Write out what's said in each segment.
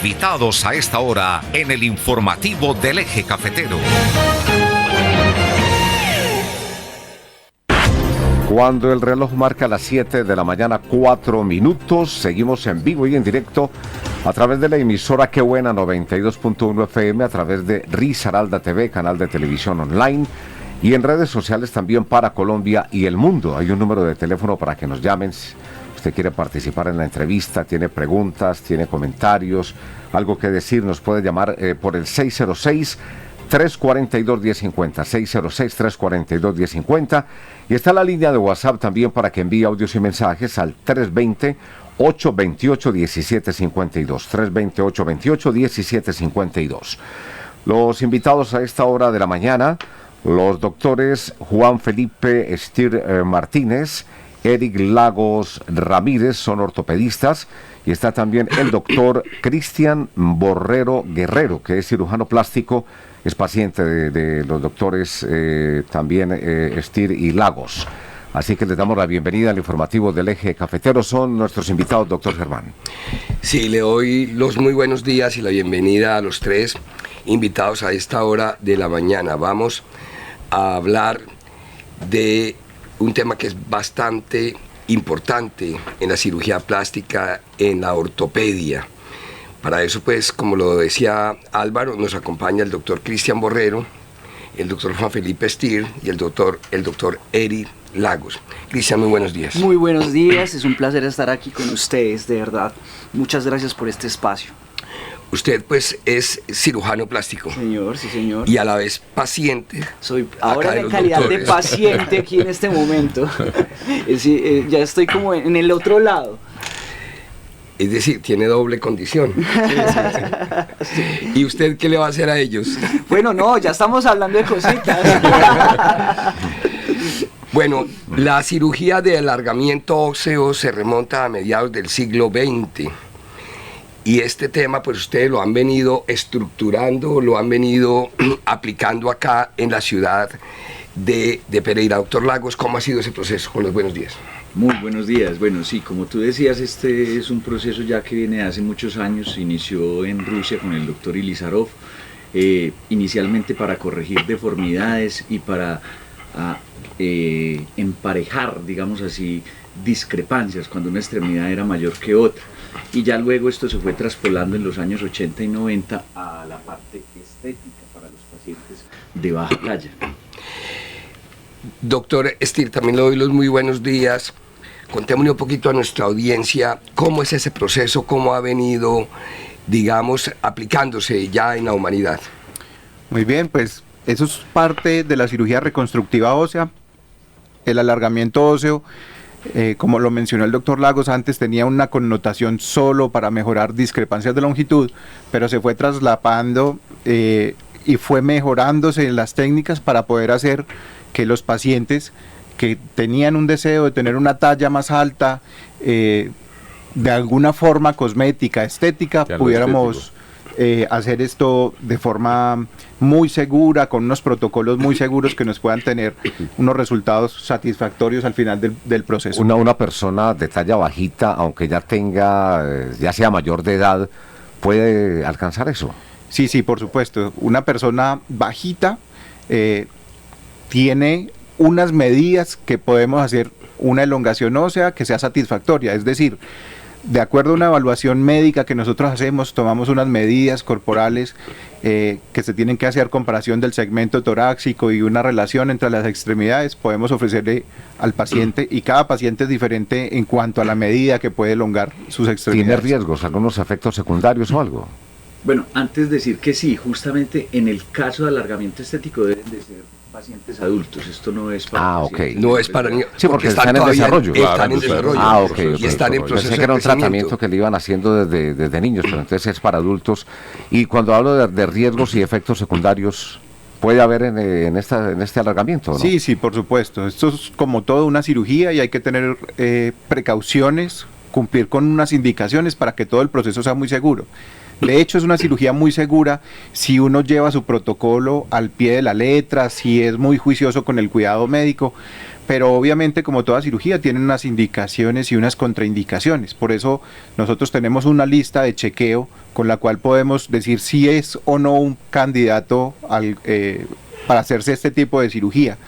Invitados a esta hora en el informativo del Eje Cafetero. Cuando el reloj marca las 7 de la mañana, 4 minutos, seguimos en vivo y en directo a través de la emisora Qué Buena 92.1 FM, a través de Risaralda TV, canal de televisión online, y en redes sociales también para Colombia y el mundo. Hay un número de teléfono para que nos llamen. Si usted quiere participar en la entrevista, tiene preguntas, tiene comentarios, algo que decir, nos puede llamar por el 606-342-1050, 606-342-1050, y está la línea de WhatsApp también para que envíe audios y mensajes al 320-828-1752, 320-828-1752. Los invitados a esta hora de la mañana, los doctores Juan Felipe Stier Martínez, Eric Lagos Ramírez, son ortopedistas, y está también el doctor Cristian Borrero Guerrero, que es cirujano plástico, es paciente de los doctores también Stier y Lagos. Así que les damos la bienvenida al informativo del Eje Cafetero. Son nuestros invitados, doctor Germán. Sí, le doy los muy buenos días y la bienvenida a los tres invitados a esta hora de la mañana. Vamos a hablar de un tema que es bastante importante en la cirugía plástica, en la ortopedia. Para eso, pues, como lo decía Álvaro, nos acompaña el doctor Cristian Borrero, el doctor Juan Felipe Stier y el doctor Eric Lagos. Cristian, muy buenos días. Muy buenos días, es un placer estar aquí con ustedes, de verdad. Muchas gracias por este espacio. Usted, pues, es cirujano plástico. Señor, sí, señor. Y a la vez paciente. Soy ahora en calidad de paciente aquí en este momento. Ya estoy como en el otro lado. Es decir, tiene doble condición. Sí. ¿Y usted qué le va a hacer a ellos? Bueno, no, ya estamos hablando de cositas. Bueno, la cirugía de alargamiento óseo se remonta a mediados del siglo XX. Y este tema, pues ustedes lo han venido estructurando, lo han venido aplicando acá en la ciudad de Pereira. Doctor Lagos, ¿cómo ha sido ese proceso? Con los buenos días. Muy buenos días. Bueno, sí, como tú decías, este es un proceso ya que viene de hace muchos años. Inició en Rusia con el doctor Ilizarov, inicialmente para corregir deformidades y para emparejar, digamos así, discrepancias cuando una extremidad era mayor que otra. Y ya luego esto se fue traspolando en los años 80 y 90 a la parte estética para los pacientes de baja talla. Doctor Stier, también le doy los muy buenos días. Contémosle un poquito a nuestra audiencia cómo es ese proceso, cómo ha venido, digamos, aplicándose ya en la humanidad. Muy bien, pues eso es parte de la cirugía reconstructiva ósea. El alargamiento óseo, como lo mencionó el doctor Lagos antes, tenía una connotación solo para mejorar discrepancias de longitud, pero se fue traslapando y fue mejorándose en las técnicas para poder hacer que los pacientes que tenían un deseo de tener una talla más alta, de alguna forma cosmética, estética, pudiéramos hacer esto de forma muy segura, con unos protocolos muy seguros que nos puedan tener unos resultados satisfactorios al final del proceso. Una persona de talla bajita, aunque ya ya sea mayor de edad, ¿puede alcanzar eso? Sí, por supuesto. Una persona bajita tiene unas medidas que podemos hacer una elongación ósea que sea satisfactoria, es decir, de acuerdo a una evaluación médica que nosotros hacemos, tomamos unas medidas corporales que se tienen que hacer comparación del segmento torácico y una relación entre las extremidades, podemos ofrecerle al paciente, y cada paciente es diferente en cuanto a la medida que puede elongar sus extremidades. ¿Tiene riesgos, algunos efectos secundarios o algo? Bueno, antes de decir que sí, justamente en el caso de alargamiento estético deben de ser pacientes adultos, esto no es para no es para niños, sí, porque están en desarrollo. Están en desarrollo. Y están en proceso. Pensé que era un tratamiento que le iban haciendo desde niños, pero entonces es para adultos. Y cuando hablo de riesgos y efectos secundarios, ¿puede haber en este alargamiento, no? Sí, por supuesto. Esto es como todo una cirugía y hay que tener precauciones, cumplir con unas indicaciones para que todo el proceso sea muy seguro. De hecho, es una cirugía muy segura si uno lleva su protocolo al pie de la letra, si es muy juicioso con el cuidado médico, pero obviamente como toda cirugía tiene unas indicaciones y unas contraindicaciones. Por eso nosotros tenemos una lista de chequeo con la cual podemos decir si es o no un candidato para hacerse este tipo de cirugía.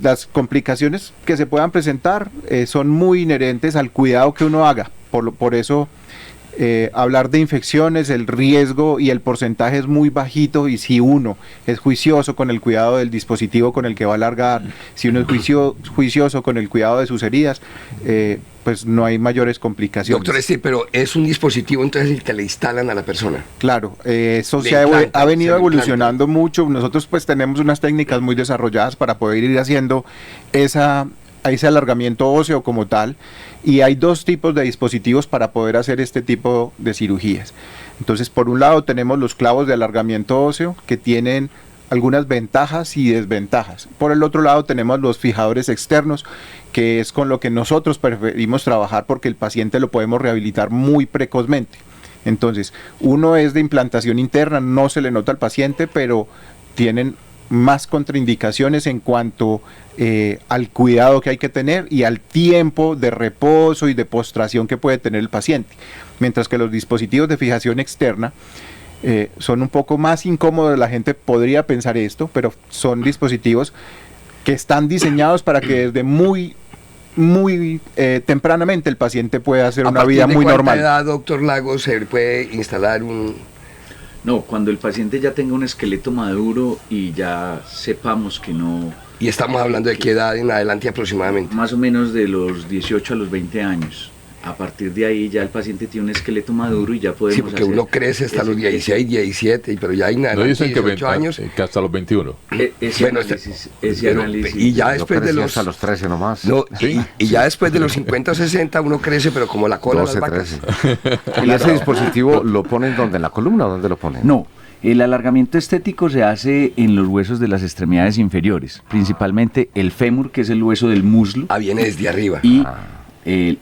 Las complicaciones que se puedan presentar son muy inherentes al cuidado que uno haga. Por eso hablar de infecciones, el riesgo y el porcentaje es muy bajito, y si uno es juicioso con el cuidado del dispositivo con el que va a alargar, si uno es juicioso con el cuidado de sus heridas, pues no hay mayores complicaciones. Doctor Stier, pero es un dispositivo entonces el que le instalan a la persona. Claro, eso Le ha venido se evolucionando mucho. Nosotros pues tenemos unas técnicas muy desarrolladas para poder ir haciendo ese alargamiento óseo como tal, y hay dos tipos de dispositivos para poder hacer este tipo de cirugías. Entonces, por un lado tenemos los clavos de alargamiento óseo, que tienen algunas ventajas y desventajas. Por el otro lado tenemos los fijadores externos, que es con lo que nosotros preferimos trabajar porque el paciente lo podemos rehabilitar muy precozmente. Entonces, uno es de implantación interna, no se le nota al paciente, pero tienen más contraindicaciones en cuanto al cuidado que hay que tener y al tiempo de reposo y de postración que puede tener el paciente. Mientras que los dispositivos de fijación externa son un poco más incómodos. La gente podría pensar esto, pero son dispositivos que están diseñados para que desde muy tempranamente el paciente pueda hacer una vida muy normal. ¿A partir de cuánta edad, doctor Lagos, se puede instalar un...? No, cuando el paciente ya tenga un esqueleto maduro y ya sepamos que no... Y estamos hablando de qué edad en adelante aproximadamente. Más o menos de los 18 a los 20 años. A partir de ahí ya el paciente tiene un esqueleto maduro y ya podemos... Sí, porque uno crece hasta los 16, 17, pero ya hay nada. No dicen 18 años. que hasta los 21. Ese Bueno, análisis. Y ya después de los... hasta los 13 nomás. No, y ya después de los 50 o 60 uno crece, pero como la cola de 12, las vacas. 13. ¿Y ese dispositivo lo ponen donde, en la columna, o dónde lo ponen? No, el alargamiento estético se hace en los huesos de las extremidades inferiores, principalmente el fémur, que es el hueso del muslo, Viene desde arriba. y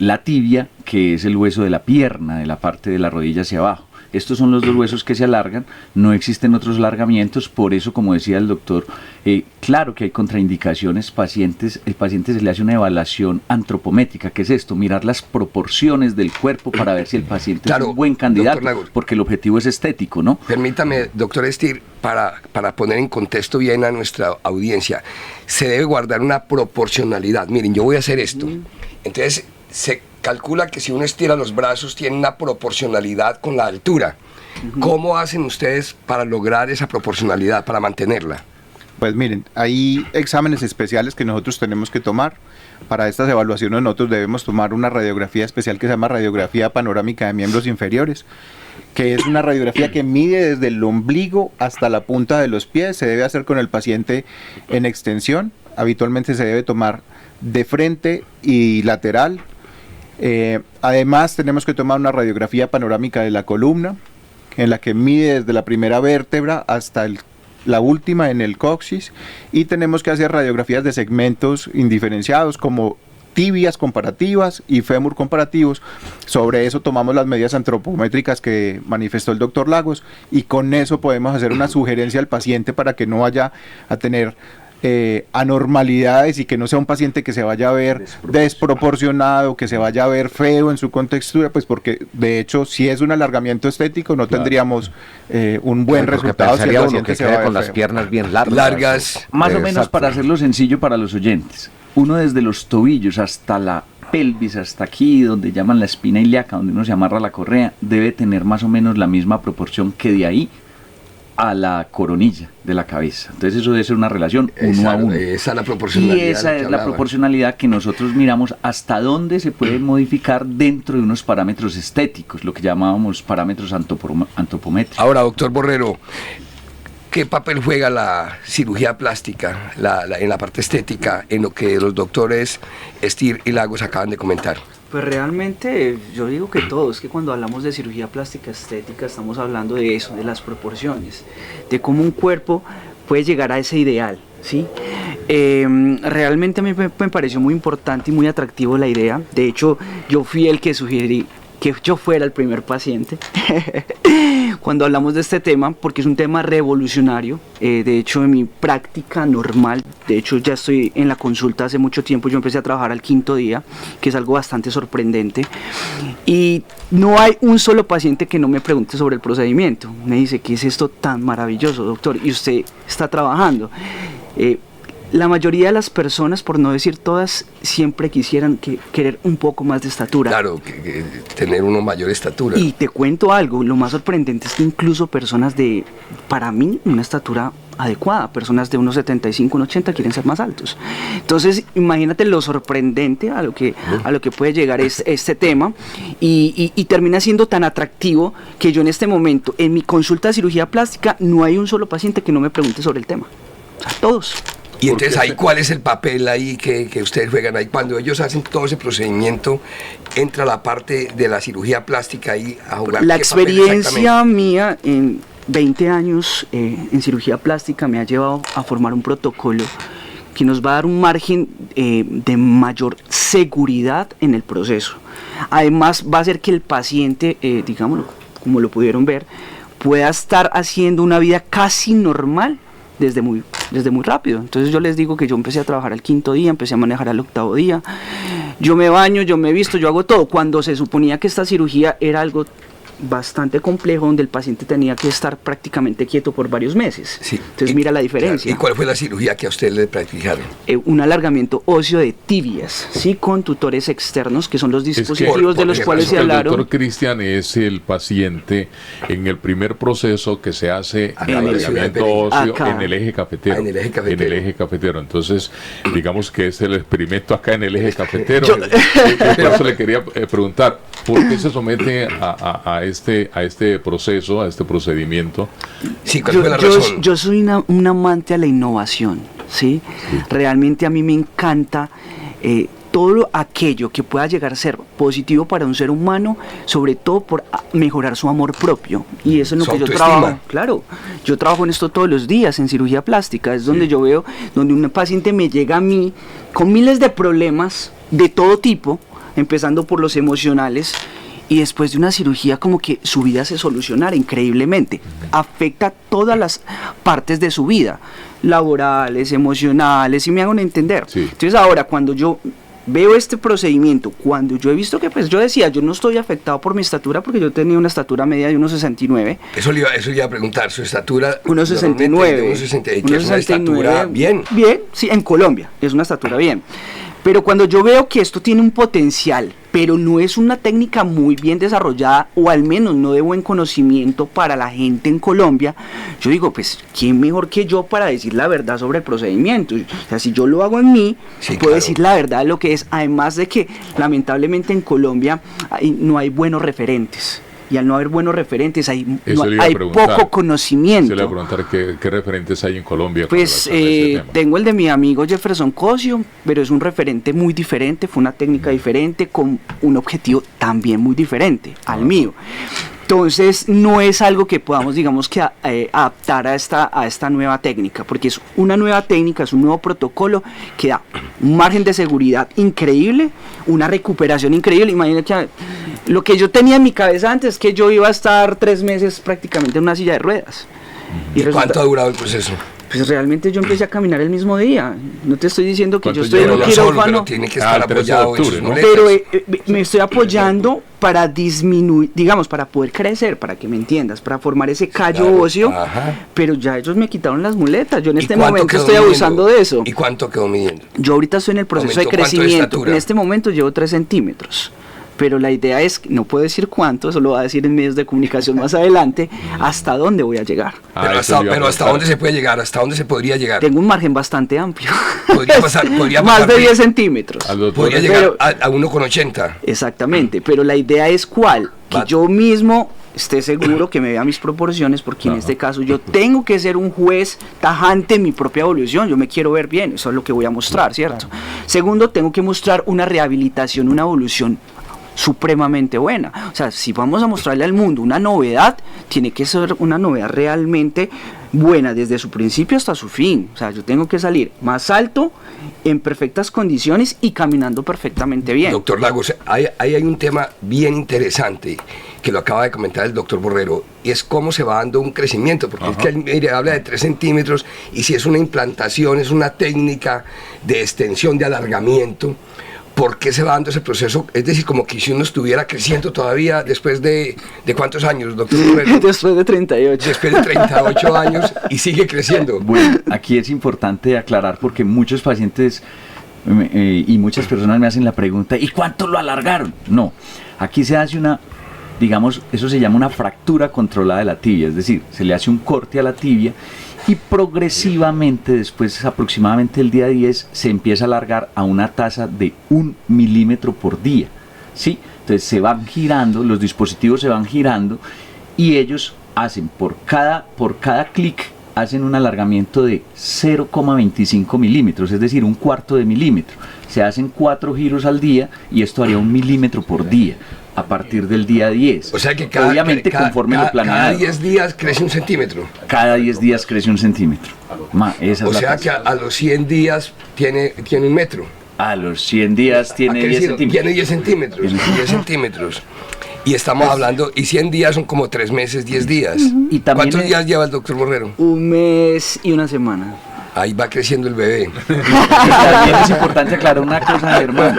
la tibia, que es el hueso de la pierna, de la parte de la rodilla hacia abajo. Estos son los dos huesos que se alargan, no existen otros alargamientos, por eso, como decía el doctor, claro que hay contraindicaciones. El paciente se le hace una evaluación antropométrica. ¿Qué es esto? Mirar las proporciones del cuerpo para ver si el paciente es un buen candidato, porque el objetivo es estético, ¿no? Permítame, doctor Stier, para poner en contexto bien a nuestra audiencia, se debe guardar una proporcionalidad. Miren, yo voy a hacer esto. Entonces, se calcula que si uno estira los brazos tiene una proporcionalidad con la altura. ¿Cómo hacen ustedes para lograr esa proporcionalidad, para mantenerla? Pues miren, hay exámenes especiales que nosotros tenemos que tomar. Para estas evaluaciones nosotros debemos tomar una radiografía especial que se llama radiografía panorámica de miembros inferiores, que es una radiografía que mide desde el ombligo hasta la punta de los pies. Se debe hacer con el paciente en extensión. Habitualmente se debe tomar de frente y lateral. Además tenemos que tomar una radiografía panorámica de la columna, en la que mide desde la primera vértebra hasta la última en el coxis, y tenemos que hacer radiografías de segmentos indiferenciados como tibias comparativas y fémur comparativos. Sobre eso tomamos las medidas antropométricas que manifestó el doctor Lagos, y con eso podemos hacer una sugerencia al paciente para que no vaya a tener anormalidades y que no sea un paciente que se vaya a ver desproporcionado, que se vaya a ver feo en su contextura, pues porque de hecho si es un alargamiento estético no tendríamos un buen resultado si el paciente se va a ver con las feo. piernas bien largas. Más o menos, para hacerlo sencillo para los oyentes, uno desde los tobillos hasta la pelvis, hasta aquí donde llaman la espina ilíaca, donde uno se amarra la correa, debe tener más o menos la misma proporción que de ahí a la coronilla de la cabeza. Entonces eso debe ser una relación 1 a 1. Esa es la proporcionalidad. Y esa es la proporcionalidad que nosotros miramos hasta dónde se puede modificar dentro de unos parámetros estéticos, lo que llamábamos parámetros antropométricos. Ahora, doctor Borrero, ¿qué papel juega la cirugía plástica en la parte estética en lo que los doctores Stier y Lagos acaban de comentar? Pues realmente yo digo que todo, es que cuando hablamos de cirugía plástica estética estamos hablando de eso, de las proporciones, de cómo un cuerpo puede llegar a ese ideal, ¿sí? Realmente a mí me pareció muy importante y muy atractivo la idea. De hecho, yo fui el que sugerí que yo fuera el primer paciente cuando hablamos de este tema, porque es un tema revolucionario. De hecho, en mi práctica normal, de hecho ya estoy en la consulta hace mucho tiempo, yo empecé a trabajar al 5.º día, que es algo bastante sorprendente, y no hay un solo paciente que no me pregunte sobre el procedimiento. Me dice, ¿qué es esto tan maravilloso, doctor? Y usted está trabajando. La mayoría de las personas, por no decir todas, siempre quisieran querer un poco más de estatura. Claro, que tener una mayor estatura. Y te cuento algo, lo más sorprendente es que incluso personas de, para mí, una estatura adecuada, personas de 1,75, 1,80 quieren ser más altos. Entonces, imagínate lo sorprendente a lo que puede llegar este tema, y termina siendo tan atractivo que yo en este momento, en mi consulta de cirugía plástica, no hay un solo paciente que no me pregunte sobre el tema. O sea, todos. Y entonces ahí, ¿cuál es el papel ahí que ustedes juegan ahí? Cuando ellos hacen todo ese procedimiento, entra la parte de la cirugía plástica ahí a jugar. La experiencia mía en 20 años en cirugía plástica me ha llevado a formar un protocolo que nos va a dar un margen de mayor seguridad en el proceso. Además, va a hacer que el paciente, digámoslo, como lo pudieron ver, pueda estar haciendo una vida casi normal desde muy rápido. Entonces yo les digo que yo empecé a trabajar al 5.º día, empecé a manejar al 8.º día, yo me baño, yo me visto, yo hago todo, cuando se suponía que esta cirugía era algo bastante complejo, donde el paciente tenía que estar prácticamente quieto por varios meses. Sí. Entonces mira la diferencia. Claro. ¿Y cuál fue la cirugía que a usted le practicaron? Un alargamiento óseo de tibias, sí, con tutores externos, que son los dispositivos de los cuales se hablaron. El doctor Cristian es el paciente en el primer proceso que se hace alargamiento óseo en el eje cafetero. En el eje cafetero. Entonces, digamos que es el experimento acá en el eje cafetero. Por eso le quería preguntar, ¿por qué se somete a este proceso, a este procedimiento? Sí, ¿cuál fue la razón? Yo soy un amante a la innovación, ¿sí? Realmente a mí me encanta todo aquello que pueda llegar a ser positivo para un ser humano, sobre todo por mejorar su amor propio. Y eso es lo que yo trabajo. Claro, yo trabajo en esto todos los días, en cirugía plástica. Es donde yo veo, donde un paciente me llega a mí con miles de problemas de todo tipo, empezando por los emocionales, y después de una cirugía como que su vida se solucionara increíblemente. Afecta todas las partes de su vida, laborales, emocionales, si me hago entender. Sí. Entonces ahora, cuando yo veo este procedimiento, cuando yo he visto que, pues yo decía, yo no estoy afectado por mi estatura, porque yo tenía una estatura media de 1,69. Eso le iba a preguntar, su estatura. 1,69. 1,69, que es una estatura bien. Bien, sí, en Colombia es una estatura bien. Pero cuando yo veo que esto tiene un potencial, pero no es una técnica muy bien desarrollada, o al menos no de buen conocimiento para la gente en Colombia, yo digo, pues, ¿quién mejor que yo para decir la verdad sobre el procedimiento? O sea, si yo lo hago en mí, puedo decir la verdad de lo que es, además de que, lamentablemente en Colombia no hay buenos referentes. Y al no haber buenos referentes hay poco conocimiento. Se le voy a preguntar qué referentes hay en Colombia. Pues tengo el de mi amigo Jefferson Cosio, pero es un referente muy diferente, fue una técnica diferente con un objetivo también muy diferente al mío. Entonces no es algo que podamos, digamos, que adaptar a esta nueva técnica, porque es una nueva técnica, es un nuevo protocolo que da un margen de seguridad increíble, una recuperación increíble. Imagínate que lo que yo tenía en mi cabeza antes es que yo iba a estar 3 meses prácticamente en una silla de ruedas. ¿Y cuánto ha durado el proceso? Pues realmente yo empecé a caminar el mismo día. No te estoy diciendo que yo estoy en un quirófano. Pero tiene que estar apoyado en sus muletas. Pero me estoy apoyando para disminuir, digamos, para poder crecer, para que me entiendas, para formar ese callo óseo. Pero ya ellos me quitaron las muletas. Yo en este momento estoy abusando de eso. ¿Y cuánto quedó midiendo? Yo ahorita estoy en el proceso de crecimiento. En este momento llevo 3 centímetros. Pero la idea es, no puedo decir cuánto, eso lo voy a decir en medios de comunicación más adelante, hasta dónde voy a llegar. Pero hasta dónde se puede llegar, hasta dónde se podría llegar. Tengo un margen bastante amplio. Podría pasar más de 10 centímetros. Podría llegar a 1,80. Exactamente, pero la idea es cuál, que yo mismo esté seguro, que me vea mis proporciones, porque en este caso yo tengo que ser un juez tajante en mi propia evolución. Yo me quiero ver bien, eso es lo que voy a mostrar, ¿cierto? Segundo, tengo que mostrar una rehabilitación, una evolución supremamente buena. O sea, si vamos a mostrarle al mundo una novedad, tiene que ser una novedad realmente buena desde su principio hasta su fin. O sea, yo tengo que salir más alto, en perfectas condiciones y caminando perfectamente bien. Doctor Lagos, ahí hay un tema bien interesante que lo acaba de comentar el doctor Borrero, y es cómo se va dando un crecimiento, porque es que él, mire, habla de 3 centímetros, y si es una implantación, es una técnica de extensión, de alargamiento, ¿por qué se va dando ese proceso? Es decir, como que si uno estuviera creciendo todavía después de ¿cuántos años, doctor Borrero? Después de 38. Después de 38 años y sigue creciendo. Bueno, aquí es importante aclarar porque muchos pacientes y muchas personas me hacen la pregunta, ¿y cuánto lo alargaron? No, aquí se hace una, digamos, eso se llama una fractura controlada de la tibia, es decir, se le hace un corte a la tibia y progresivamente, después aproximadamente el día 10, se empieza a alargar a una tasa de 1 milímetro por día, ¿sí? Entonces se van girando, los dispositivos se van girando y ellos hacen por cada clic, hacen un alargamiento de 0,25 milímetros, es decir, 1/4 de milímetro. Se hacen 4 giros al día y esto haría 1 milímetro por día a partir del día 10. O sea que obviamente conforme lo planeado. Cada 10 días crece 1 centímetro. Cada 10 días crece 1 centímetro. Esa o es la sea tasa. que a los 100 días tiene 1 metro. A los 100 días tiene 10 centímetros. Tiene 10 centímetros. 10 centímetros. Y estamos hablando, y 100 días son como 3 meses, 10 días. Y también ¿cuántos días lleva el doctor Borrero? 1 mes y 1 semana. Ahí va creciendo el bebé. También es importante aclarar una cosa, Germán.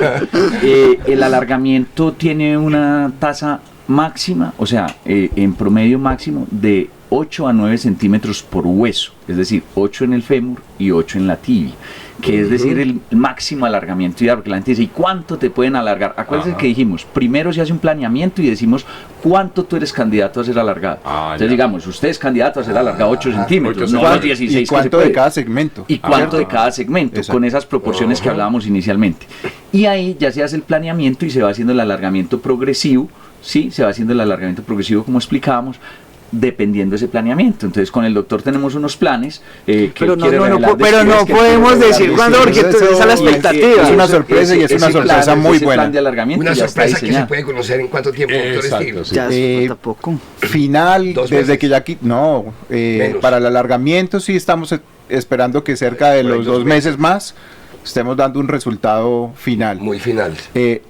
El alargamiento tiene una tasa máxima, o sea, en promedio máximo de 8 a 9 centímetros por hueso, es decir, 8 en el fémur y 8 en la tibia, que es decir, el máximo alargamiento ideal, porque la gente dice, ¿y cuánto te pueden alargar? Acuérdense que dijimos, primero se hace un planeamiento y decimos, ¿cuánto tú eres candidato a ser alargado? Entonces digamos, usted es candidato a ser alargado 8 centímetros, no los 16 ¿Y cuánto de cada segmento? ¿Y cuánto de cada segmento? Exacto. Con esas proporciones que hablábamos inicialmente. Y ahí ya se hace el planeamiento y se va haciendo el alargamiento progresivo, ¿sí? Se va haciendo el alargamiento progresivo como explicábamos, dependiendo de ese planeamiento. Entonces con el doctor tenemos unos planes pero no podemos decir cuándo, porque esa es la expectativa. Es una sorpresa y es una sorpresa muy buena. Una sorpresa que se puede conocer en cuánto tiempo, doctor Steve. Ya tampoco. Final, desde que ya aquí, no, para el alargamiento sí estamos esperando que cerca de los 2 meses más estemos dando un resultado final. Muy final.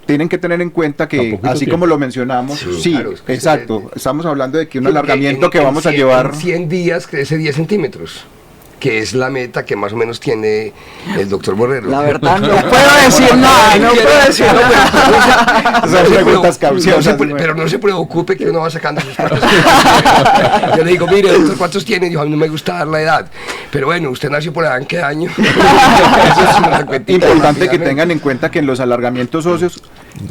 Tienen que tener en cuenta que, así como lo mencionamos, sí, claro, exacto, estamos hablando de que un alargamiento que vamos a llevar... En 100 días crece 10 centímetros, que es la meta que más o menos tiene el doctor Borrero. La verdad no puedo decir nada, no puedo decir nada. Son preguntas capciosas. Pero no se preocupe que uno va sacando sus propias. Yo le digo, mire, doctor, ¿cuántos tiene? Dijo, a mí no me gusta dar la edad. Pero bueno, usted nació por allá, ¿en qué año? Importante que tengan en cuenta que en los alargamientos óseos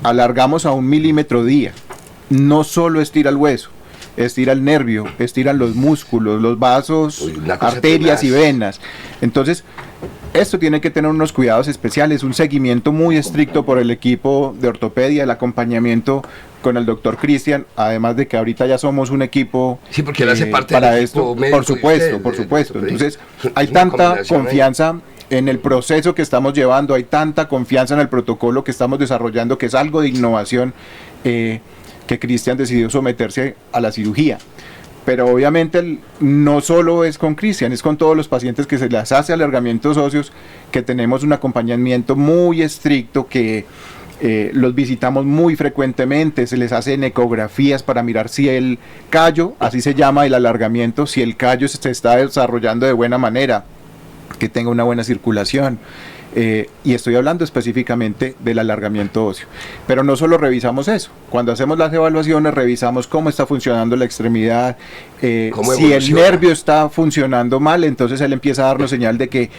alargamos a 1 milímetro día. No solo estira el hueso, estira el nervio, estiran los músculos, los vasos, arterias y venas. Entonces, esto tiene que tener unos cuidados especiales, un seguimiento muy estricto por el equipo de ortopedia, el acompañamiento con el doctor Cristian, además de que ahorita ya somos un equipo porque él hace parte para del esto, equipo por supuesto. Entonces, hay tanta confianza en el proceso que estamos llevando, hay tanta confianza en el protocolo que estamos desarrollando, que es algo de innovación, que Cristian decidió someterse a la cirugía. Pero obviamente no solo es con Cristian, es con todos los pacientes que se les hace alargamientos óseos, que tenemos un acompañamiento muy estricto, que los visitamos muy frecuentemente, se les hacen ecografías para mirar si el callo, así se llama el alargamiento, si el callo se está desarrollando de buena manera, que tenga una buena circulación. Y estoy hablando específicamente del alargamiento óseo. Pero no solo revisamos eso, cuando hacemos las evaluaciones revisamos cómo está funcionando la extremidad, si el nervio está funcionando mal, entonces él empieza a darnos señal de que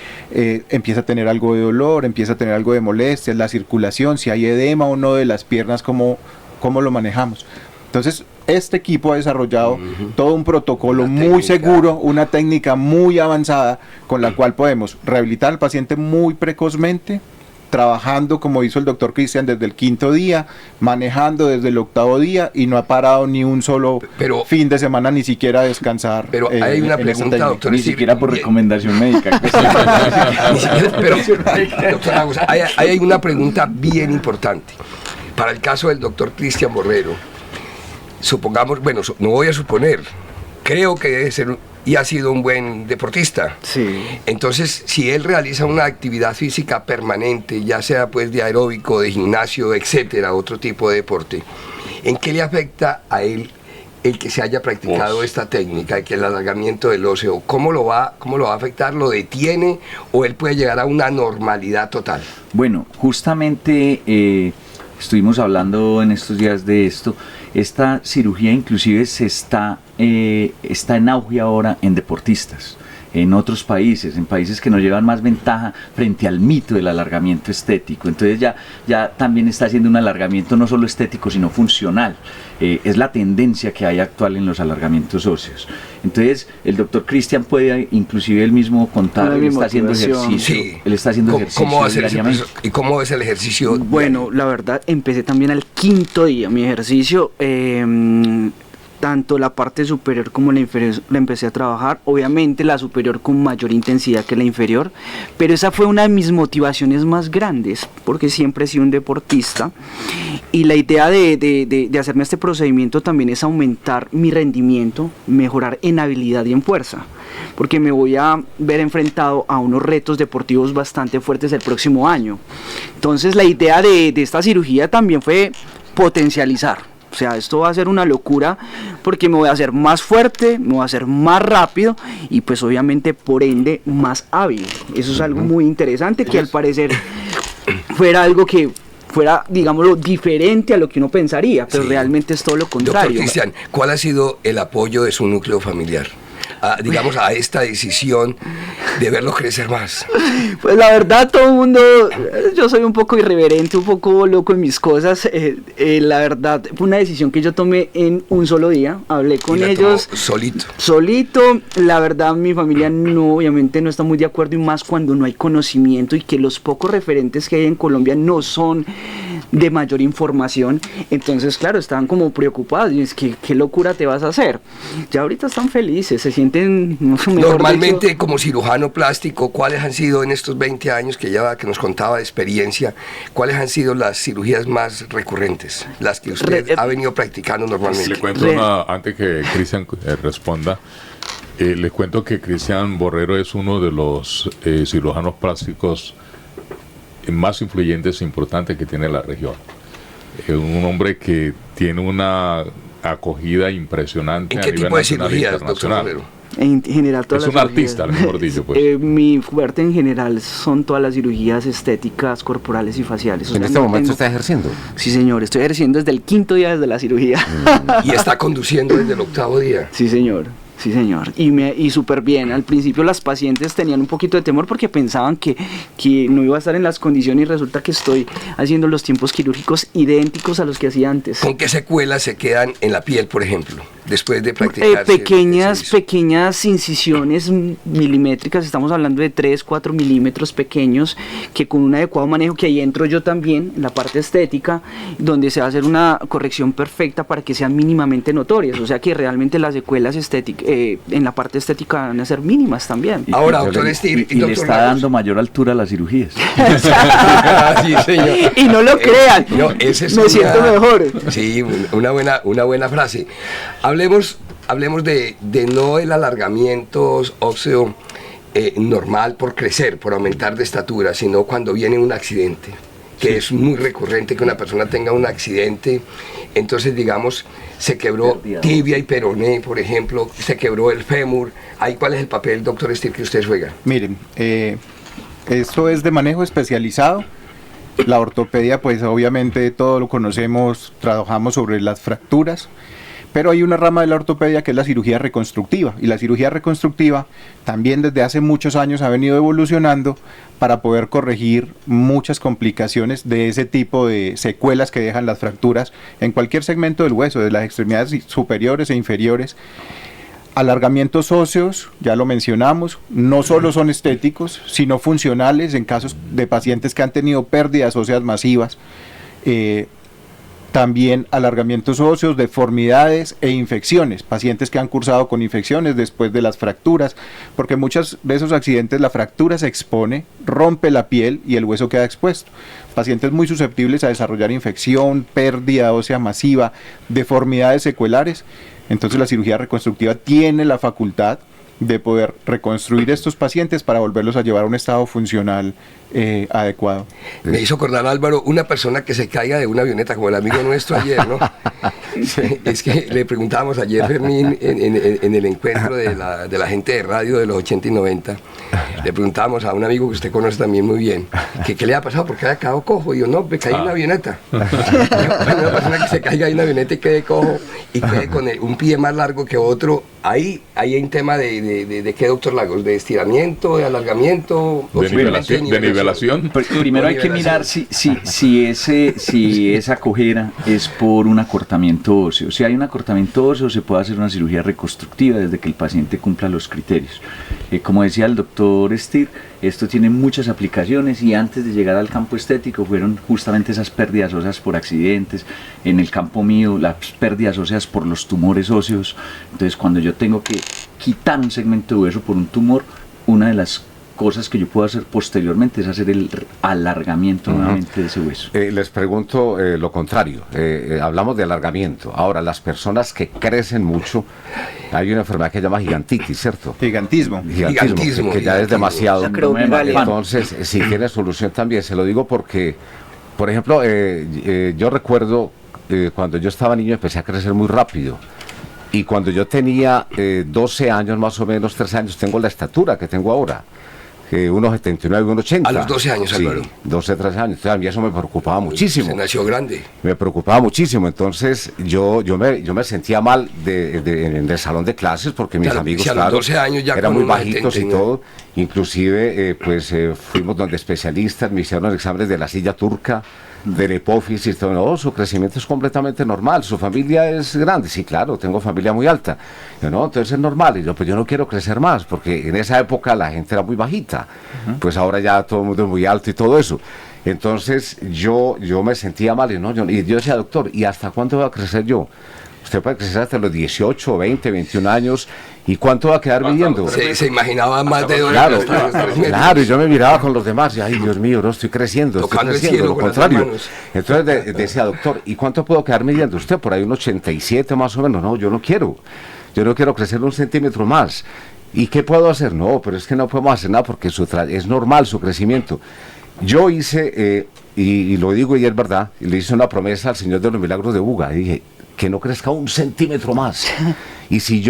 empieza a tener algo de dolor, empieza a tener algo de molestias, la circulación, si hay edema o no de las piernas, cómo lo manejamos. Entonces, este equipo ha desarrollado todo un protocolo muy seguro, una técnica muy avanzada con la cual podemos rehabilitar al paciente muy precozmente, trabajando como hizo el doctor Cristian desde el 5º día, manejando desde el 8º día y no ha parado ni un solo fin de semana, ni siquiera a descansar. Pero hay una pregunta, doctor. Ni siquiera por recomendación médica. Pero, doctor Lagos, hay una pregunta bien importante. Para el caso del doctor Cristian Borrero, supongamos, bueno, no voy a suponer, creo que debe ser y ha sido un buen deportista. Sí. Entonces, si él realiza una actividad física permanente, ya sea pues de aeróbico, de gimnasio, etcétera, otro tipo de deporte, ¿en qué le afecta a él el que se haya practicado esta técnica, que el alargamiento del óseo? ¿Cómo lo va a afectar? ¿Lo detiene o él puede llegar a una normalidad total? Bueno, justamente estuvimos hablando en estos días de esto. Esta cirugía inclusive está en auge ahora en deportistas, en otros países, en países que nos llevan más ventaja frente al mito del alargamiento estético. Entonces ya también está haciendo un alargamiento no solo estético, sino funcional. Es la tendencia que hay actual en los alargamientos óseos. Entonces el doctor Cristian puede inclusive él mismo contar, él está haciendo ejercicio. Sí. Él está haciendo ejercicio diariamente. ¿Y cómo es el ejercicio? Bueno, la verdad, empecé también al 5.º día mi ejercicio. Tanto la parte superior como la inferior la empecé a trabajar, obviamente la superior con mayor intensidad que la inferior, pero esa fue una de mis motivaciones más grandes, porque siempre he sido un deportista, y la idea de hacerme este procedimiento también es aumentar mi rendimiento, mejorar en habilidad y en fuerza, porque me voy a ver enfrentado a unos retos deportivos bastante fuertes el próximo año. Entonces la idea de esta cirugía también fue potencializar. O sea, esto va a ser una locura porque me voy a hacer más fuerte, me voy a hacer más rápido y pues obviamente por ende más hábil. Eso es algo muy interesante que al parecer fuera algo que fuera, digámoslo, diferente a lo que uno pensaría, pero realmente es todo lo contrario. Doctor Cristian, ¿cuál ha sido el apoyo de su núcleo familiar? Digamos, a esta decisión de verlo crecer más? Pues la verdad, todo el mundo, yo soy un poco irreverente, un poco loco en mis cosas. La verdad, fue una decisión que yo tomé en un solo día. Hablé con ellos. Solito. La verdad, mi familia obviamente no está muy de acuerdo, y más cuando no hay conocimiento y que los pocos referentes que hay en Colombia no son de mayor información. Entonces, claro, estaban como preocupados. Y es que, ¿qué locura te vas a hacer? Ya ahorita están felices, se sienten normalmente dicho, como cirujano plástico. ¿Cuáles han sido en estos 20 años que nos contaba de experiencia, cuáles han sido las cirugías más recurrentes, las que usted ha venido practicando normalmente? Le cuento antes que Cristian responda. Les cuento que Cristian Borrero es uno de los cirujanos plásticos más influyentes e importantes que tiene la región. Un hombre que tiene una acogida impresionante. ¿En qué tipo de cirugías, doctor Borrero? En general todas las cirugías. Es un artista, mejor dicho. Pues. Mi fuerte en general son todas las cirugías estéticas, corporales y faciales. ¿En este momento está ejerciendo? Sí, señor, estoy ejerciendo desde el 5.º día desde la cirugía. ¿Y está conduciendo desde el 8.º día? Sí, señor. Sí, señor, y súper bien. Al principio las pacientes tenían un poquito de temor porque pensaban que no iba a estar en las condiciones, y resulta que estoy haciendo los tiempos quirúrgicos idénticos a los que hacía antes. ¿Con qué secuelas se quedan en la piel, por ejemplo, después de practicar? Pequeñas incisiones milimétricas, estamos hablando de 3-4 milímetros pequeños, que con un adecuado manejo, que ahí entro yo también, en la parte estética, donde se va a hacer una corrección perfecta para que sean mínimamente notorias, o sea que realmente las secuelas estéticas en la parte estética van a ser mínimas también. Ahora, doctor Steve, y le está dando mayor altura a las cirugías. Sí, señor. Y no lo crean, me siento mejor. Sí, una buena frase. Hablemos de no el alargamiento óseo normal por crecer, por aumentar de estatura, sino cuando viene un accidente, que es muy recurrente que una persona tenga un accidente. Entonces, digamos, se quebró tibia y peroné, por ejemplo, se quebró el fémur. ¿Ahí cuál es el papel, doctor Steve, que usted juega? Miren, esto es de manejo especializado. La ortopedia, pues obviamente todo lo conocemos, trabajamos sobre las fracturas, pero hay una rama de la ortopedia que es la cirugía reconstructiva, y la cirugía reconstructiva también desde hace muchos años ha venido evolucionando para poder corregir muchas complicaciones de ese tipo de secuelas que dejan las fracturas en cualquier segmento del hueso, de las extremidades superiores e inferiores. Alargamientos óseos, ya lo mencionamos, no solo son estéticos, sino funcionales en casos de pacientes que han tenido pérdidas óseas masivas. También alargamientos óseos, deformidades e infecciones, pacientes que han cursado con infecciones después de las fracturas, porque muchos de esos accidentes la fractura se expone, rompe la piel y el hueso queda expuesto. Pacientes muy susceptibles a desarrollar infección, pérdida ósea masiva, deformidades secuelares. Entonces la cirugía reconstructiva tiene la facultad de poder reconstruir estos pacientes para volverlos a llevar a un estado funcional adecuado. Me hizo acordar, Álvaro, una persona que se caiga de una avioneta, como el amigo nuestro ayer, ¿no? Es que le preguntábamos ayer, Fermín, en el encuentro de la gente de radio de los 80 y 90, le preguntábamos a un amigo que usted conoce también muy bien, que qué le ha pasado, porque había quedado cojo. Y yo, no, me caí en una avioneta. Una persona que se caiga en una avioneta y quede cojo y quede con un pie más largo que otro, ahí hay un tema de ¿qué, doctor Lagos? ¿De estiramiento, de alargamiento? De nivelación. Primero hay que mirar si esa cojera es por un acortamiento óseo. Si hay un acortamiento óseo, se puede hacer una cirugía reconstructiva desde que el paciente cumpla los criterios. Como decía el doctor Stier, esto tiene muchas aplicaciones y antes de llegar al campo estético fueron justamente esas pérdidas óseas por accidentes. En el campo mío, las pérdidas óseas por los tumores óseos. Entonces, cuando yo tengo que quitar un segmento de hueso por un tumor, una de las cosas que yo puedo hacer posteriormente es hacer el alargamiento nuevamente de ese hueso. Les pregunto lo contrario, hablamos de alargamiento. Ahora, las personas que crecen mucho, hay una enfermedad que se llama gigantitis, ¿cierto? Gigantismo, que ya es demasiado. Entonces, si tiene solución también, se lo digo porque, por ejemplo, yo recuerdo cuando yo estaba niño empecé a crecer muy rápido. Y cuando yo tenía 12 años, más o menos 13 años, tengo la estatura que tengo ahora. 1,79, 1,80. A los 12 años, Álvaro. Sí, 12, 13 años. Entonces a mí eso me preocupaba muchísimo. Se nació grande. Me preocupaba muchísimo. Entonces yo me sentía mal en el salón de clases porque mis amigos, a los 12 años ya eran muy bajitos y todo. Inclusive, fuimos donde especialistas, me hicieron los exámenes de la silla turca, de la hipófisis, todo. No, su crecimiento es completamente normal, su familia es grande, sí, claro, tengo familia muy alta. Yo, no, entonces es normal. Y yo, pues yo no quiero crecer más, porque en esa época la gente era muy bajita, pues ahora ya todo el mundo es muy alto y todo eso. Entonces yo me sentía mal, y yo decía, doctor, ¿y hasta cuánto voy a crecer yo? Usted puede crecer hasta los 18, 20, 21 años, ¿y cuánto va a quedar viviendo? Se imaginaba más de Claro, y yo me miraba con los demás, y ay, Dios mío, no estoy creciendo, lo contrario. Entonces decía, doctor, ¿y cuánto puedo quedar midiendo? Usted por ahí un 87 más o menos. No, yo no quiero crecer 1 centímetro más. ¿Y qué puedo hacer? No, pero es que no podemos hacer nada porque es normal su crecimiento. Yo hice, y lo digo y es verdad, y le hice una promesa al Señor de los Milagros de Buga, y dije, que no crezca 1 centímetro más. Y si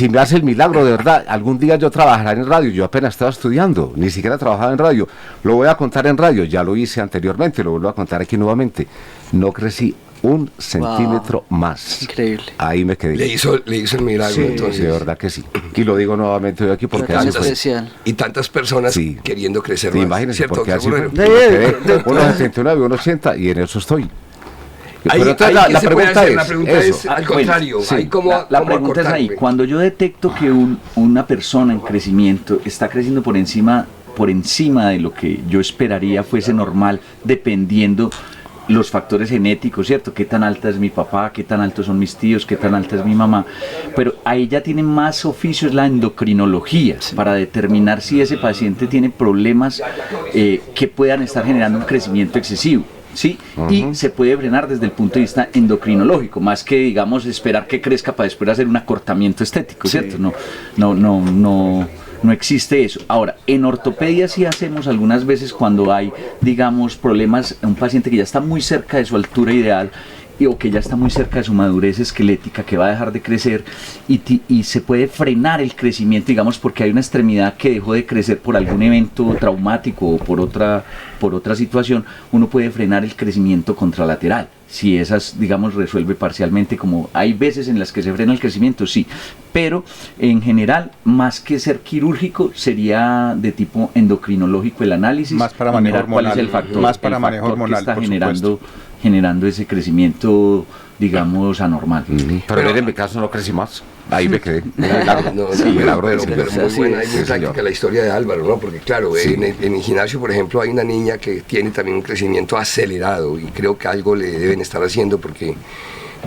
me hace el milagro de verdad, algún día yo trabajaré en radio. Yo apenas estaba estudiando, ni siquiera trabajaba en radio. Lo voy a contar en radio, ya lo hice anteriormente, lo vuelvo a contar aquí nuevamente. No crecí 1 centímetro más. Increíble. Ahí me quedé. Le hizo el milagro, sí, entonces. De verdad que sí. Y lo digo nuevamente hoy aquí porque así fue. Y tantas personas queriendo crecer más. Imagínense, ¿cierto, porque así fue. 1,79, 1,80 y en eso estoy. La pregunta es al contrario. La pregunta es ahí, cuando yo detecto que una persona en crecimiento está creciendo por encima de lo que yo esperaría fuese normal, dependiendo los factores genéticos, ¿cierto? Qué tan alta es mi papá, qué tan altos son mis tíos, qué tan alta es mi mamá. Pero ahí ya tiene más oficios la endocrinología para determinar si ese paciente tiene problemas que puedan estar generando un crecimiento excesivo. ¿Sí? Y se puede frenar desde el punto de vista endocrinológico, más que, digamos, esperar que crezca para después hacer un acortamiento estético, ¿cierto? No existe eso. Ahora, en ortopedia sí hacemos algunas veces cuando hay, digamos, problemas, un paciente que ya está muy cerca de su altura ideal o que ya está muy cerca de su madurez esquelética, que va a dejar de crecer y se puede frenar el crecimiento, digamos, porque hay una extremidad que dejó de crecer por algún evento traumático o por otra situación. Uno puede frenar el crecimiento contralateral, si esas, digamos, resuelve parcialmente, como hay veces en las que se frena el crecimiento, sí, pero en general, más que ser quirúrgico, sería de tipo endocrinológico el análisis, más para manejo hormonal, cuál es el factor, más para manejo hormonal, que está generando ese crecimiento, digamos, anormal. Pero en mi caso no crecí más. Ahí me quedé. Pero muy buena, es muy práctica la historia de Álvaro, ¿no? Porque claro, en el gimnasio, por ejemplo, hay una niña que tiene también un crecimiento acelerado y creo que algo le deben estar haciendo porque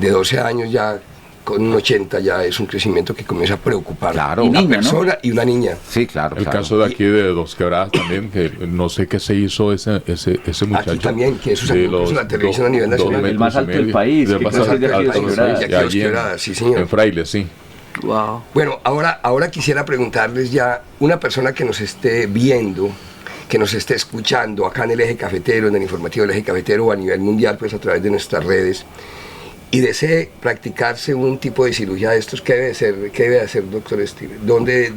de 12 años ya con un 80 ya es un crecimiento que comienza a preocupar a una persona, ¿no? Y una niña. Sí, claro. El caso de aquí de Dos Quebradas también, que no sé qué se hizo ese muchacho. Aquí también, que eso se puso en la televisión a nivel nacional. El más alto del país. Sí, señor. En Frailes, sí. Wow. Bueno, ahora quisiera preguntarles ya, una persona que nos esté viendo, que nos esté escuchando acá en el Eje Cafetero, en el informativo del Eje Cafetero o a nivel mundial, pues a través de nuestras redes, y desee practicarse un tipo de cirugía de estos, ¿qué debe hacer, doctor Steve? ¿Dónde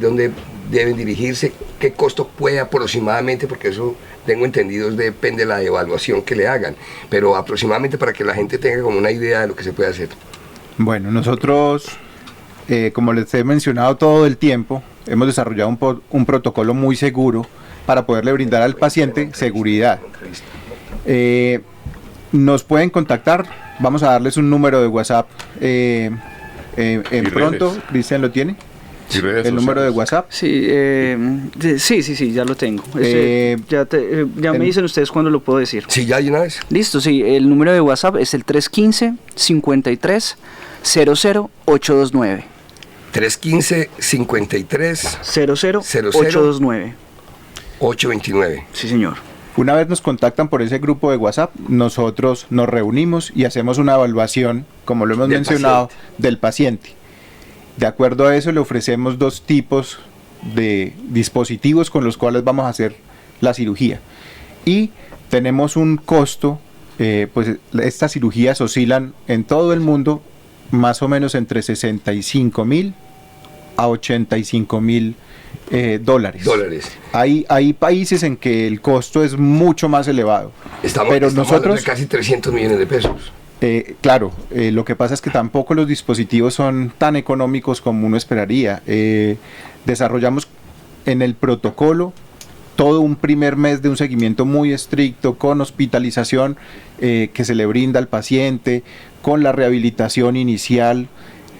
deben dirigirse? ¿Qué costo puede aproximadamente? Porque eso, tengo entendido, depende de la evaluación que le hagan, pero aproximadamente para que la gente tenga como una idea de lo que se puede hacer. Bueno, nosotros, como les he mencionado todo el tiempo, hemos desarrollado un protocolo muy seguro para poderle brindar al paciente seguridad. Nos pueden contactar, vamos a darles un número de WhatsApp pronto. ¿Cristian lo tiene? ¿El número de WhatsApp? Sí, sí, ya lo tengo. Ya me dicen ustedes cuándo lo puedo decir. Sí, ya hay una vez. Listo, sí, el número de WhatsApp es el 315-53-00-829. 315-53-00-829. 829. Sí, señor. Una vez nos contactan por ese grupo de WhatsApp, nosotros nos reunimos y hacemos una evaluación, como lo hemos mencionado, del paciente. De acuerdo a eso, le ofrecemos 2 tipos de dispositivos con los cuales vamos a hacer la cirugía. Y tenemos un costo, pues estas cirugías oscilan en todo el mundo más o menos entre 65,000 a 85,000 dólares. Hay países en que el costo es mucho más elevado. Estamos nosotros de casi 300 millones de pesos. Claro, lo que pasa es que tampoco los dispositivos son tan económicos como uno esperaría. Desarrollamos en el protocolo todo un primer mes de un seguimiento muy estricto, con hospitalización que se le brinda al paciente, con la rehabilitación inicial.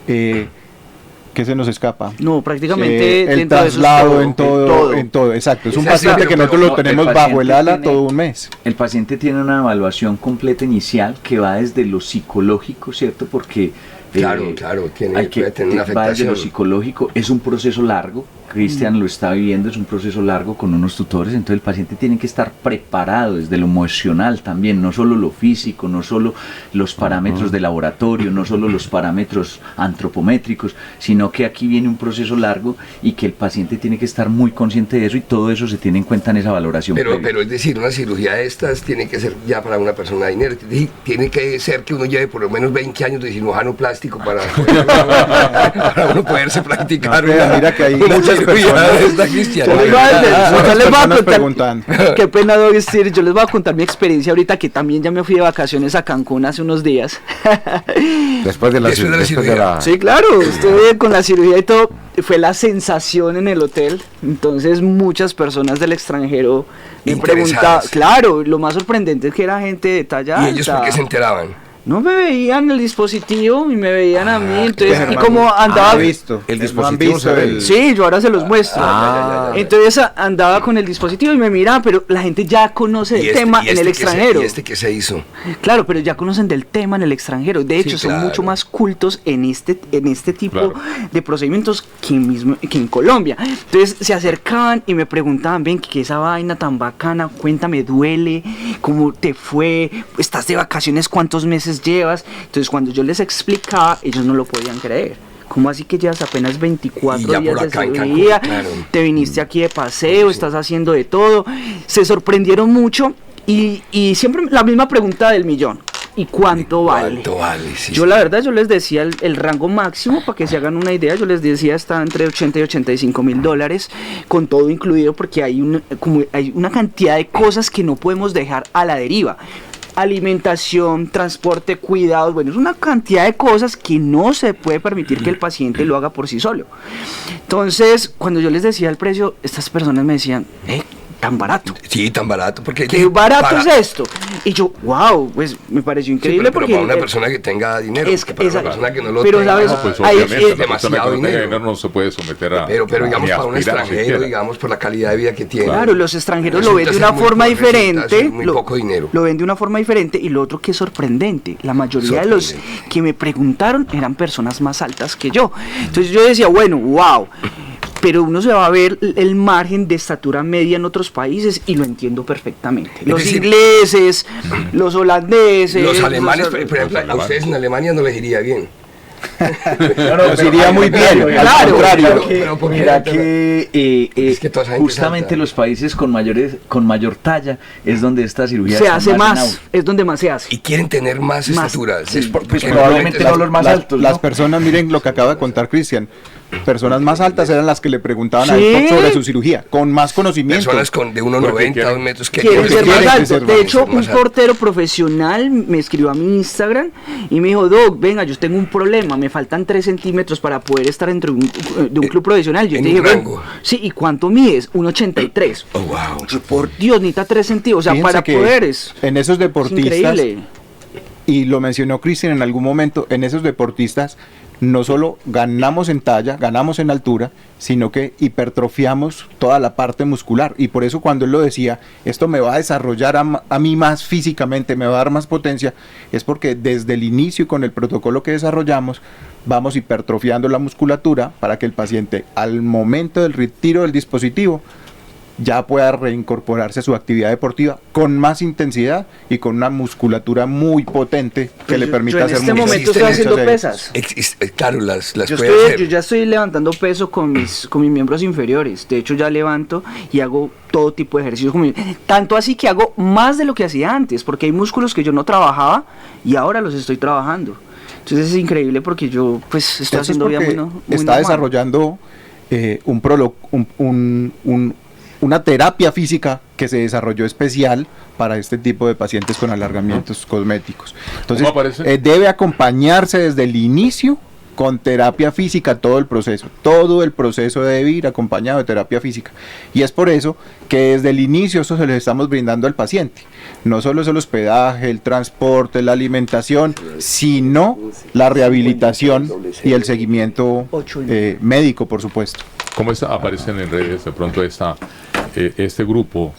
¿Qué se nos escapa? No, prácticamente el traslado en todo, exacto. Es un paciente que nosotros lo tenemos bajo el ala todo un mes. El paciente tiene una evaluación completa inicial que va desde lo psicológico, ¿cierto? Porque claro, puede tener una afectación. Va desde lo psicológico, es un proceso largo. Cristian lo está viviendo, es un proceso largo con unos tutores, entonces el paciente tiene que estar preparado desde lo emocional también, no solo lo físico, no solo los parámetros de laboratorio, no solo los parámetros antropométricos, sino que aquí viene un proceso largo y que el paciente tiene que estar muy consciente de eso y todo eso se tiene en cuenta en esa valoración. Pero es decir, una cirugía de estas tiene que ser ya para una persona inerte, tiene que ser que uno lleve por lo menos 20 años de cirujano plástico para uno poderse practicar. Mira que hay muchas yo les voy a contar, qué pena decir, yo les voy a contar mi experiencia ahorita, que también ya me fui de vacaciones a Cancún hace unos días. Después de la cirugía. Sí, claro, estuve con la cirugía y todo, fue la sensación en el hotel, entonces muchas personas del extranjero me preguntaban, claro, lo más sorprendente es que era gente de talla alta. ¿Y ellos por qué se enteraban? No me veían el dispositivo y me veían a mí, entonces, y como andaba... visto. El dispositivo se ve. Sí, yo ahora se los muestro. Entonces andaba con el dispositivo y me miraban, pero la gente ya conoce el tema en el extranjero. ¿Y qué se hizo? Claro, pero ya conocen del tema en el extranjero. De hecho, son mucho más cultos en este tipo de procedimientos que en Colombia. Entonces se acercaban y me preguntaban, ven, ¿qué esa vaina tan bacana? Cuéntame, ¿duele? ¿Cómo te fue? ¿Estás de vacaciones? ¿Cuántos meses llevas? Entonces cuando yo les explicaba, ellos no lo podían creer. ¿Cómo así que llevas apenas 24 días de cirugía? Claro. Te viniste aquí de paseo, estás haciendo de todo. Se sorprendieron mucho y siempre la misma pregunta del millón. ¿Y cuánto vale? Sí, yo la verdad, yo les decía el rango máximo, para que se hagan una idea, yo les decía está entre 80 y 85 mil dólares, con todo incluido, porque hay una cantidad de cosas que no podemos dejar a la deriva. Alimentación, transporte, cuidados, bueno, es una cantidad de cosas que no se puede permitir que el paciente lo haga por sí solo. Entonces, cuando yo les decía el precio, estas personas me decían, tan barato. Sí, tan barato. Porque ¿qué barato es esto? Y yo, wow, pues me pareció increíble. Pero porque para una persona que tenga dinero, es que para una persona que no lo pero tenga, sabes, no, pues hay demasiado dinero no se puede someter a... Pero digamos para un extranjero, digamos por la calidad de vida que tiene. Claro, los extranjeros lo ven de una forma diferente. Muy poco dinero. Lo ven de una forma diferente, y lo otro que es sorprendente, la mayoría de los que me preguntaron eran personas más altas que yo. Entonces yo decía, bueno, wow. Pero uno se va a ver el margen de estatura media en otros países y lo entiendo perfectamente. Los ingleses, los holandeses, los alemanes, por ejemplo, a ustedes en Alemania no les iría bien. Nos iría muy bien, al Claro, contrario. Mira que Es que toda esa gente justamente salta. los países con mayor talla es donde esta cirugía Se está hace en más, auge. es donde más se hace. Y quieren tener más estatura. sí, Es pues porque probablemente las- no los más las, altos, las ¿no? personas, miren lo que acaba de contar Cristian, personas más altas eran las que le preguntaban a Sí. él sobre su cirugía, con más conocimiento. personas de 1,90, 2 metros que Quieren ser más quieren altos. ser De más hecho, un altos. portero profesional me escribió a mi Instagram y me dijo, Doc, venga, yo tengo un problema, me faltan 3 centímetros para poder estar dentro de un club profesional. Yo en te un dije, rango. bueno, sí, ¿y cuánto mides? 1,83. Oh, wow. Yo, por Dios, necesita 3 centímetros, o sea, Fíjense para que poder es en esos deportistas, increíble. y lo mencionó Cristian en algún momento, en esos deportistas no solo ganamos en talla, ganamos en altura, sino que hipertrofiamos toda la parte muscular. Y por eso cuando él lo decía, esto me va a desarrollar a mí más físicamente, me va a dar más potencia, es porque desde el inicio y con el protocolo que desarrollamos, vamos hipertrofiando la musculatura para que el paciente al momento del retiro del dispositivo ya pueda reincorporarse a su actividad deportiva con más intensidad y con una musculatura muy potente que Pues le yo permita en hacer este muchas- momento Existen estoy haciendo muchas series. pesas. Claro, las Yo, puede yo hacer. ya estoy levantando peso con mis miembros inferiores. De hecho, ya levanto y hago todo tipo de ejercicios. Tanto así que hago más de lo que hacía antes, porque hay músculos que yo no trabajaba y ahora los estoy trabajando. Entonces es increíble porque yo pues estoy Eso es haciendo vida porque muy está normal. desarrollando una terapia física que se desarrolló especial para este tipo de pacientes con alargamientos cosméticos. Entonces, ¿Cómo aparece? debe acompañarse desde el inicio con terapia física todo el proceso. Todo el proceso debe ir acompañado de terapia física. Y es por eso que desde el inicio eso se lo estamos brindando al paciente. No solo es el hospedaje, el transporte, la alimentación, sino la rehabilitación y el seguimiento médico, por supuesto. ¿Cómo aparecen en redes de pronto este grupo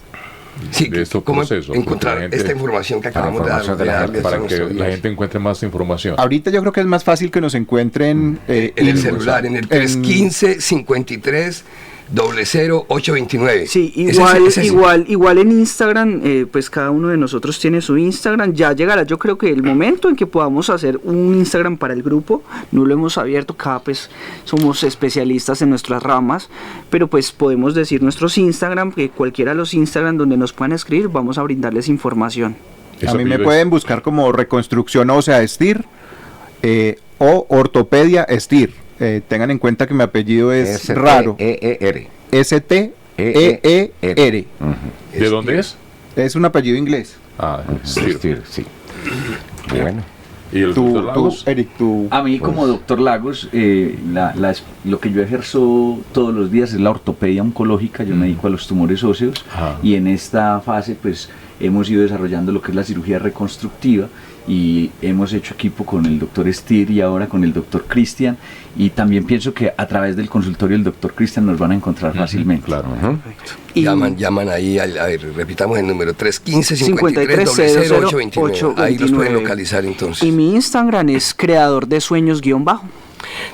Sí, de estos ¿cómo procesos? encontrar La gente- esta información que acabamos de información de la darles para a que nuestra la audiencia? gente encuentre más información. Ahorita yo creo que es más fácil que nos encuentren En el celular, en el 315-53-00829. Sí, Ese es- igual en Instagram, pues cada uno de nosotros tiene su Instagram. Ya llegará, yo creo que el momento en que podamos hacer un Instagram para el grupo, no lo hemos abierto, cada pues somos especialistas en nuestras ramas, pero pues podemos decir nuestros Instagram, que cualquiera de los Instagram donde nos puedan escribir, vamos a brindarles información. A mí me apellido pueden buscar como Reconstrucción Ósea Estir o Ortopedia Estir. Tengan en cuenta que mi apellido es raro. S-T-E-E-R. S-T-E-E-R. ¿De dónde es? Es un apellido inglés. Ah, Stier. Stier, sí. Bueno. ¿Y el doctor Lagos? Eric, tú. A mí como doctor Lagos, lo que yo ejerzo todos los días es la ortopedia oncológica, yo me dedico a los tumores óseos y en esta fase pues hemos ido desarrollando lo que es la cirugía reconstructiva y hemos hecho equipo con el doctor Stier y ahora con el doctor Cristian y también pienso que a través del consultorio del doctor Cristian nos van a encontrar fácilmente. Claro. Y Llaman ahí, a ver, repitamos el número, 315-53-00829. 53-00829. Ahí los pueden localizar entonces. Y mi Instagram es creador de sueños _.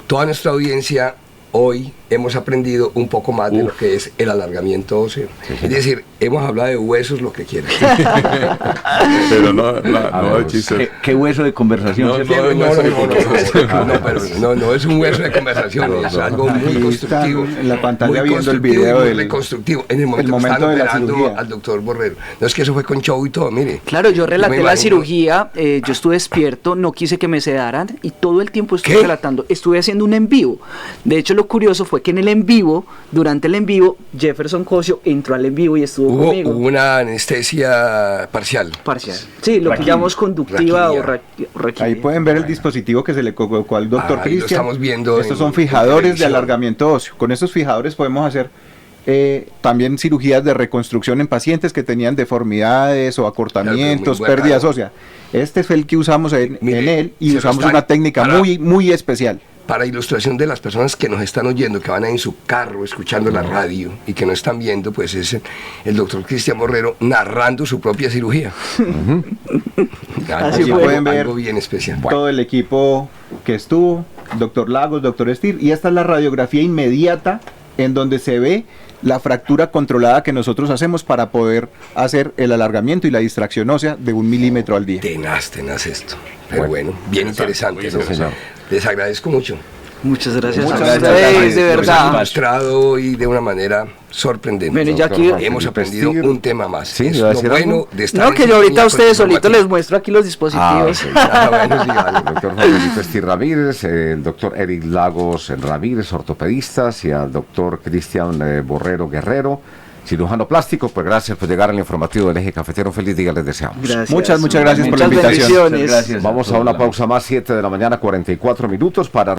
Toda nuestra audiencia hoy hemos aprendido un poco más de lo que es el alargamiento óseo. Es decir, hemos hablado de huesos, lo que quieran. Pero no de chistes. ¿Qué hueso de conversación? No, ¿cierto? No es un hueso de conversación, es algo muy Aquí constructivo. están en la pantalla muy viendo el constructivo video y muy del reconstructivo. En el momento, momento que de la estaban cirugía. operando al doctor Borrero. No es que eso fue con show y todo, mire. Claro, yo me relaté la imagino- cirugía, yo estuve despierto, no quise que me sedaran y todo el tiempo estuve ¿Qué? relatando, estuve haciendo un en vivo. De hecho, lo curioso fue que en el en vivo, durante el en vivo, Jefferson Cosio entró al en vivo y estuvo Hubo conmigo. una anestesia parcial. Parcial. Sí, lo que Raquídea. llamamos conductiva o Raquídea. raquídea. Ahí pueden ver el dispositivo que se le colocó al doctor Ahí lo Cristian. estamos viendo Estos en- son en fijadores de televisión. alargamiento óseo. Con estos fijadores podemos hacer también cirugías de reconstrucción en pacientes que tenían deformidades o acortamientos, Claro, muy pérdidas bacano. óseas. Este fue el que usamos en Mire, él y se lo usamos están- una técnica para- muy especial. Para ilustración de las personas que nos están oyendo, que van ahí en su carro escuchando la radio y que no están viendo, pues es el doctor Cristian Borrero narrando su propia cirugía. Así algo, fue. Pueden ver algo bien especial. todo el equipo que estuvo, doctor Lagos, doctor Stier, y esta es la radiografía inmediata en donde se ve la fractura controlada que nosotros hacemos para poder hacer el alargamiento y la distracción ósea de 1 milímetro al día. Tenaz esto. Pero bueno, bien interesante. Muy ¿no? Sí, señor. Les agradezco mucho. Muchas gracias Muchas a gracias, ustedes, de Nos han verdad. ilustrado hoy de una manera sorprendente. Bueno, ya aquí... Hemos aprendido un tema más. Sí, es iba a lo decir bueno algo. de estar No, en que yo ahorita sintonía a ustedes con el solitos les muestro aquí los dispositivos. Bueno, sí, vale. El doctor Juan Felipe Estir Ramírez, el doctor Eric Lagos Ramírez, ortopedistas, y al doctor Cristian Borrero Guerrero, cirujano plástico. Pues gracias por llegar al informativo del Eje Cafetero. Feliz día les deseamos. Gracias. Muchas gracias por la Muchas invitación. bendiciones. Vamos a una pausa más, 7 de la mañana, 44 minutos para